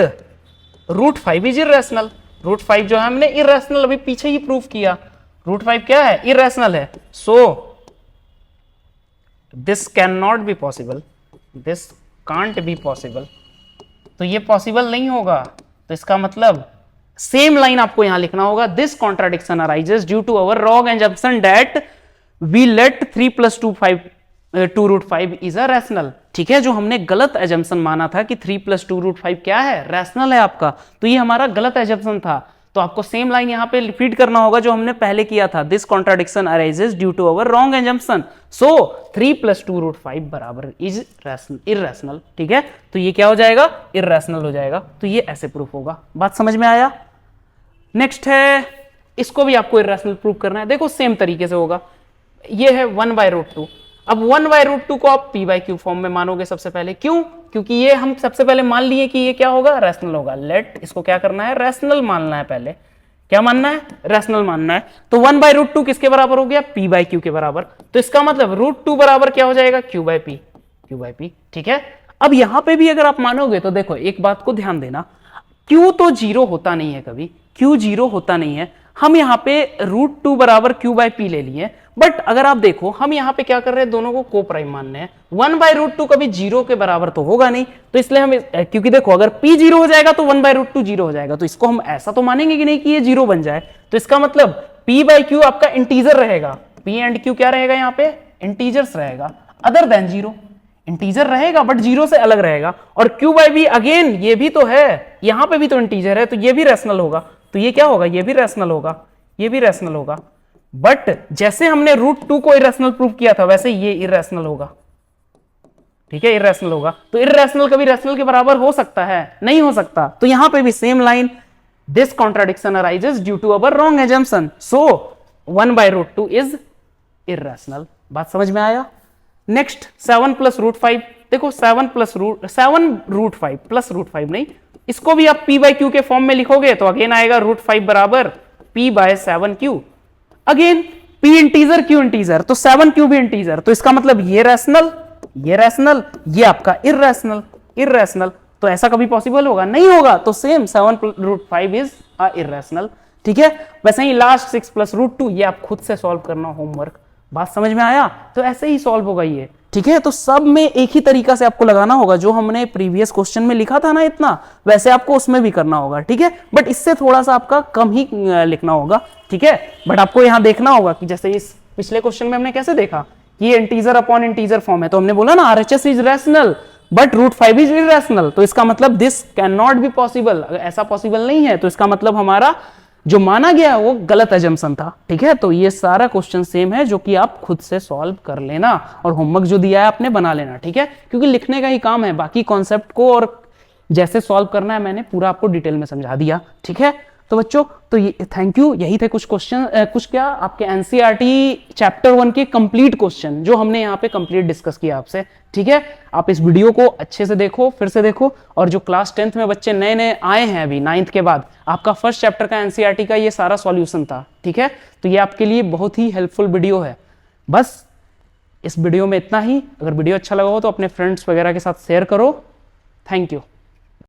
√5 इज इरेशनल। √5 जो है हमने इरेशनल अभी पीछे ही प्रूफ किया, √5 क्या है, इरेशनल है। So this can not be possible, this can't be possible, तो ये पॉसिबल नहीं होगा। तो इसका मतलब सेम लाइन आपको यहां लिखना होगा, this contradiction arises due to our wrong assumption that we let 3 + 2 √5 is a rational. ठीक है, जो हमने गलत एजम्पशन माना था कि 3 + 2 √5 क्या है, रैशनल है आपका, तो ये हमारा गलत एजम्पशन था। तो आपको सेम लाइन यहां पे रिपीट करना होगा जो हमने पहले किया था, this contradiction arises due to our wrong assumption, so 3 + 2 √5 बराबर इज इरेशनल। ठीक है, तो ये क्या हो जाएगा, इरेशनल हो जाएगा। तो ये ऐसे प्रूफ होगा। बात समझ में आया। नेक्स्ट है, इसको भी आपको इरेशनल प्रूफ करना है। देखो सेम तरीके से होगा, ये है 1/√2। अब 1/√2 को आप P/Q फॉर्म में मानोगे सबसे पहले, क्यों, क्योंकि ये हम सबसे पहले मान लिए कि ये क्या होगा, रैशनल होगा। लेट इसको क्या करना है, रैशनल मानना है, पहले क्या मानना है, रैशनल मानना है। तो 1/√2 किसके बराबर हो गया, P/Q के बराबर। तो इसका मतलब √2 बराबर क्या हो जाएगा, Q/P। ठीक है, अब यहां पे भी अगर आप मानोगे तो देखो एक बात को ध्यान देना, Q तो जीरो होता नहीं है कभी, Q जीरो होता नहीं है। हम यहाँ पे √2 बराबर Q/P ले लिए, बट अगर आप देखो हम यहाँ पे क्या कर रहे हैं, दोनों को को प्राइम मानने हैं। 1/√2 कभी जीरो के बराबर तो होगा नहीं, तो इसलिए हम क्योंकि देखो अगर P जीरो हो जाएगा तो 1/√2 जीरो हो जाएगा, तो इसको हम ऐसा तो मानेंगे कि नहीं कि ये जीरो बन जाए। तो इसका मतलब P बाई क्यू आपका इंटीजर रहेगा, P एंड Q क्या रहेगा यहाँ पे, इंटीजर्स रहेगा, अदर देन जीरो, इंटीजर रहेगा बट जीरो से अलग रहेगा। और Q बाई B अगेन ये भी तो है, यहां पे भी तो इंटीजर है, तो ये भी रैशनल होगा, तो ये क्या होगा, ये भी रैशनल होगा, ये भी रैशनल होगा। बट जैसे हमने √2 को इरेशनल प्रूव किया था वैसे ये इरेशनल होगा, ठीक है, इरेशनल होगा। तो इरेशनल कभी रैशनल के बराबर हो सकता है, नहीं हो सकता। तो यहां पे भी same line, this contradiction arises due to our wrong assumption, so 1/√2 is irrational. बात समझ में आया। नेक्स्ट 7 + √5, देखो 7 √5 प्लस √5 नहीं, इसको भी आप P बाई Q के फॉर्म में लिखोगे तो अगेन आएगा √5 बराबर P by 7Q, again P integer Q integer, तो 7Q भी इंटीजर, तो इसका मतलब ये रैशनल, ये रैशनल, ये आपका इरेशनल, इरेशनल। तो ऐसा कभी पॉसिबल होगा, नहीं होगा। तो सेम 7 + √5 इज अ इरेशनल, ठीक है। वैसे ही लास्ट 6 + √2 ये आप खुद से सॉल्व करना होमवर्क। बात समझ में आया। तो ऐसे ही सॉल्व होगा ये, ठीक है। तो सब में एक ही तरीका से आपको लगाना होगा, जो हमने प्रीवियस क्वेश्चन में लिखा था ना इतना, वैसे आपको उसमें भी करना होगा, ठीक है। बट इससे थोड़ा सा आपका कम ही लिखना होगा, ठीक है। बट आपको यहां देखना होगा कि जैसे इस पिछले क्वेश्चन में हमने कैसे देखा कि ये इंटीजर अपॉन इंटीजर फॉर्म है, तो हमने बोला ना RHS is rational but √5 is irrational, तो इसका मतलब this can not be possible. अगर ऐसा पॉसिबल नहीं है तो इसका मतलब हमारा जो माना गया वो गलत एजम्पशन था, ठीक है। तो ये सारा क्वेश्चन सेम है जो कि आप खुद से सॉल्व कर लेना और होमवर्क जो दिया है आपने बना लेना, ठीक है। क्योंकि लिखने का ही काम है, बाकी कॉन्सेप्ट को और जैसे सॉल्व करना है मैंने पूरा आपको डिटेल में समझा दिया, ठीक है। तो बच्चों, तो ये थैंक यू, यही थे कुछ क्वेश्चन, कुछ क्या आपके एनसीईआरटी चैप्टर 1 के कंप्लीट क्वेश्चन जो हमने यहाँ पे कंप्लीट डिस्कस किया आपसे, ठीक है। आप इस वीडियो को अच्छे से देखो, फिर से देखो, और जो क्लास 10th में बच्चे नए नए आए हैं अभी 9th के बाद, आपका फर्स्ट चैप्टर का एनसीईआरटी का ये सारा सॉल्यूशन था, ठीक है। तो ये आपके लिए बहुत ही हेल्पफुल वीडियो है। बस इस वीडियो में इतना ही। अगर वीडियो अच्छा लगा हो तो अपने फ्रेंड्स वगैरह के साथ शेयर करो। Thank you.